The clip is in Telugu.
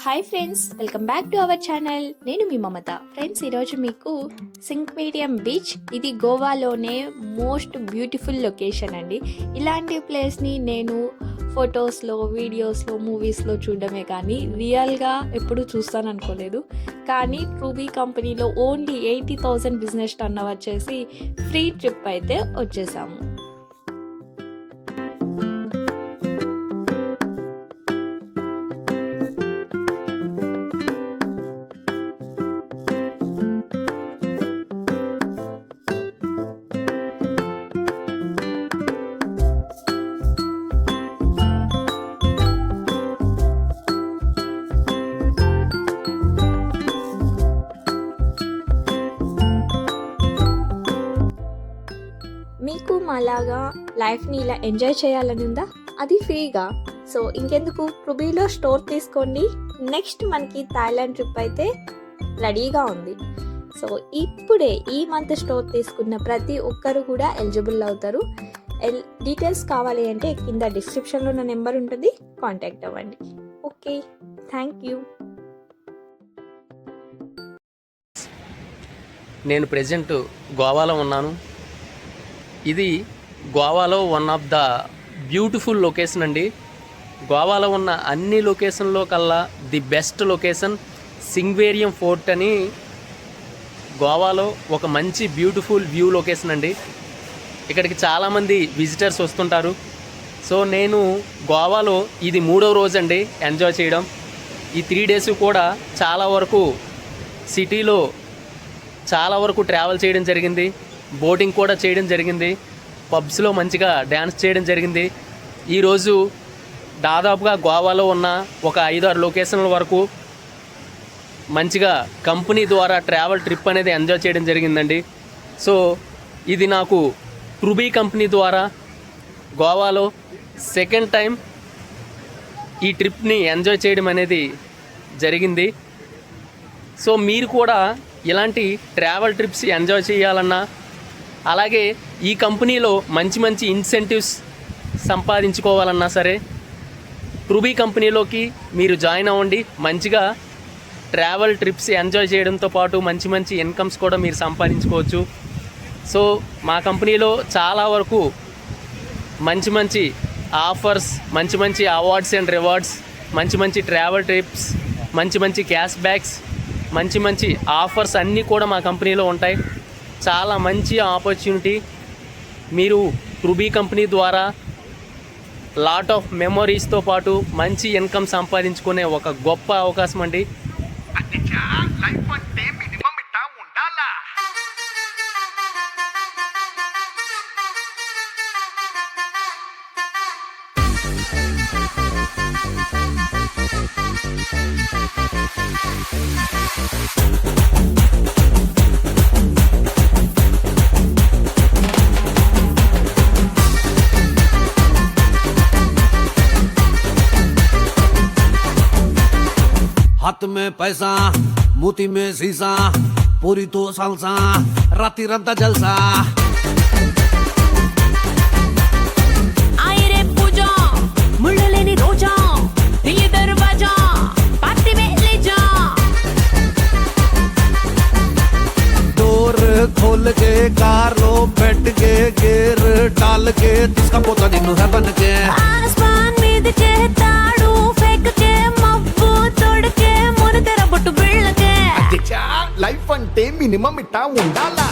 Hi friends, welcome back to our channel. నేను మీ మమత. ఫ్రెండ్స్, ఈరోజు మీకు సింక్ మీడియం బీచ్, ఇది గోవాలోనే మోస్ట్ బ్యూటిఫుల్ లొకేషన్ అండి. ఇలాంటి ప్లేస్ని నేను ఫొటోస్లో, వీడియోస్లో, మూవీస్లో చూడడమే కానీ రియల్గా ఎప్పుడు చూస్తాను అనుకోలేదు. కానీ ట్రూబీ కంపెనీలో ఓన్లీ 80,000 బిజినెస్ టర్న్ వచ్చేసి ఫ్రీ ట్రిప్ అయితే వచ్చేసాము. మీకు మాలాగా లైఫ్ని ఇలా ఎంజాయ్ చేయాలని ఉందా? అది ఫ్రీగా. సో ఇంకెందుకు, ట్రూబీలో స్టోర్ తీసుకోండి. నెక్స్ట్ మనకి థాయిలాండ్ ట్రిప్ అయితే రెడీగా ఉంది. సో ఇప్పుడే ఈ మంత్ స్టోర్ తీసుకున్న ప్రతి ఒక్కరు కూడా ఎలిజిబుల్ అవుతారు. డీటెయిల్స్ కావాలి అంటే కింద డిస్క్రిప్షన్లో నా నెంబర్ ఉంటుంది, కాంటాక్ట్ అవ్వండి. Okay, thank you. నేను ప్రెజెంట్ గోవాలో ఉన్నాను. ఇది గోవాలో one of the beautiful location అండి. గోవాలో ఉన్న అన్ని లొకేషన్లో కల్లా ది బెస్ట్ లొకేషన్ సింగ్వేరియం ఫోర్ట్ అని గోవాలో ఒక మంచి బ్యూటిఫుల్ వ్యూ లొకేషన్ అండి. ఇక్కడికి చాలామంది విజిటర్స్ వస్తుంటారు. సో నేను గోవాలో ఇది 3వ రోజు అండి ఎంజాయ్ చేయడం. ఈ 3 days కూడా చాలా వరకు సిటీలో చాలా వరకు ట్రావెల్ చేయడం జరిగింది, బోటింగ్ కూడా చేయడం జరిగింది, పబ్స్లో మంచిగా డ్యాన్స్ చేయడం జరిగింది. ఈరోజు దాదాపుగా గోవాలో ఉన్న ఒక 5-6 లొకేషన్ల వరకు మంచిగా కంపెనీ ద్వారా ట్రావెల్ ట్రిప్ అనేది ఎంజాయ్ చేయడం జరిగిందండి. సో ఇది నాకు ట్రూబీ కంపెనీ ద్వారా గోవాలో సెకండ్ టైం ఈ ట్రిప్ని ఎంజాయ్ చేయడం అనేది జరిగింది. సో మీరు కూడా ఇలాంటి ట్రావెల్ ట్రిప్స్ ఎంజాయ్ చేయాలన్నా, అలాగే ఈ కంపెనీలో మంచి మంచి ఇన్సెంటివ్స్ సంపాదించుకోవాలన్నా సరే ట్రూబీ కంపెనీలోకి మీరు జాయిన్ అవ్వండి. మంచిగా ట్రావెల్ ట్రిప్స్ ఎంజాయ్ చేయడంతో పాటు మంచి మంచి ఇన్కమ్స్ కూడా మీరు సంపాదించుకోవచ్చు. సో మా కంపెనీలో చాలా వరకు మంచి మంచి ఆఫర్స్, మంచి మంచి అవార్డ్స్ అండ్ రివార్డ్స్, మంచి మంచి ట్రావెల్ ట్రిప్స్, మంచి మంచి క్యాష్ బ్యాక్స్, మంచి మంచి ఆఫర్స్ అన్నీ కూడా మా కంపెనీలో ఉంటాయి. చాలా మంచి ఆపర్చునిటీ. మీరు ట్రూబీ కంపెనీ ద్వారా లాట్ ఆఫ్ మెమొరీస్తో పాటు మంచి ఇన్కమ్ సంపాదించుకునే ఒక గొప్ప అవకాశం అండి. हाथ में पैसा, मोती में शीशा, पूरी तो सालसा, राती रंता जलसा. आए रे पूजा, मुल्ला लेनी रोजा, दिल्ली दरवाजा, पार्टी में ले जा. डोर खोल के कार लो, बैठ के गेर डाल के, तिसका पोता निन्नु है बन के. आसमान मीद के ताड़ू फेंक के, मब्बू तोड़ के, मुन तेरा बट्टू बिళ్ళ के. లైఫ్ అంటే మినిమం ఇట్టా ఉండాలా.